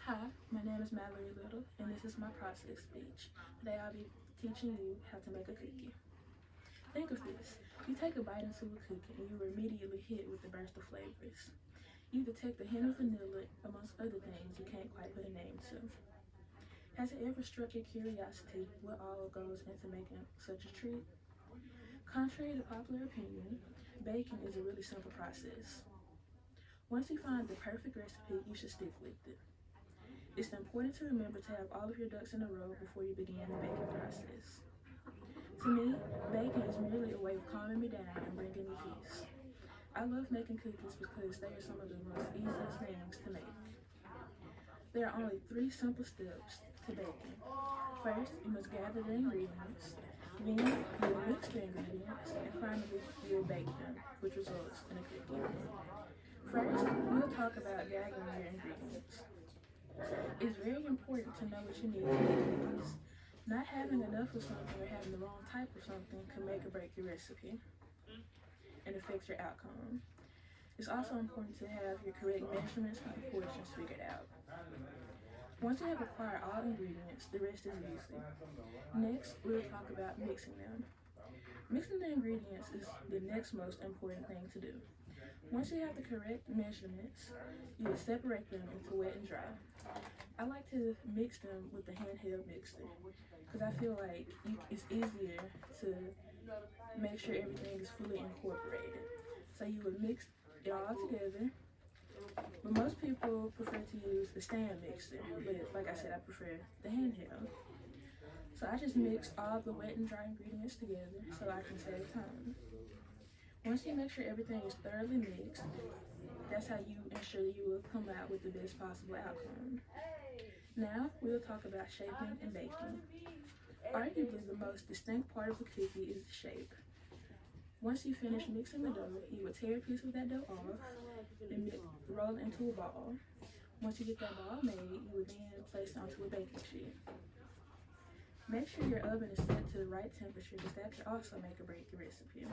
Hi, my name is M.little, and this is my process speech. Today I'll be teaching you how to make a cookie. Think of this. You take a bite into a cookie and you are immediately hit with the burst of flavors. You detect a hint of vanilla amongst other things you can't quite put a name to. Has it ever struck your curiosity what all goes into making such a treat? Contrary to popular opinion, baking is a really simple process. Once you find the perfect recipe, you should stick with it. It's important to remember to have all of your ducks in a row before you begin the baking process. To me, baking is merely a way of calming me down and bringing me peace. I love making cookies because they are some of the most easiest things to make. There are only 3 simple steps to baking. First, you must gather the ingredients. Then, you will mix the ingredients, and finally, you will bake them, which results in a cookie. First, we'll talk about gathering your ingredients. It's very important to know what you need to make cookies. Not having enough of something or having the wrong type of something can make or break your recipe and affect your outcome. It's also important to have your correct measurements and proportions figured out. Once you have acquired all ingredients, the rest is easy. Next, we'll talk about mixing them. Mixing the ingredients is the next most important thing to do. Once you have the correct measurements, you will separate them into wet and dry. I like to mix them with the handheld mixer because I feel like it's easier to make sure everything is fully incorporated. So you would mix it all together, but most people prefer to use the stand mixer, but like I said, I prefer the handheld. So I just mix all the wet and dry ingredients together so I can save time. Once you make sure everything is thoroughly mixed, that's how you ensure you will come out with the best possible outcome. Now, we'll talk about shaping and baking. Arguably, the most distinct part of the cookie is the shape. Once you finish mixing the dough, you will tear a piece of that dough off and roll it into a ball. Once you get that ball made, you will then place it onto a baking sheet. Make sure your oven is set to the right temperature because that can also make or break your recipe.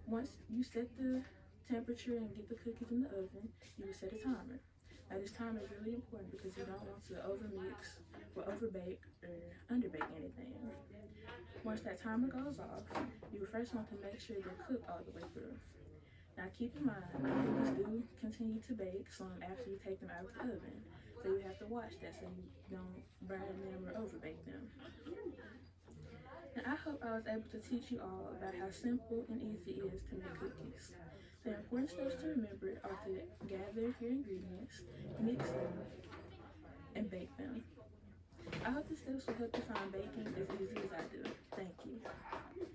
Once you set the temperature and get the cookies in the oven, you will set a timer. Now this timer is really important because you don't want to overmix or overbake or underbake anything. Once that timer goes off, you will first want to make sure they're cooked all the way through. Now keep in mind, cookies do continue to bake some after you take them out of the oven. So you have to watch that so you don't burn them or overbake them. And I hope I was able to teach you all about how simple and easy it is to make cookies. The important steps to remember are to gather your ingredients, mix them, and bake them. I hope the steps will help you find baking as easy as I do. Thank you.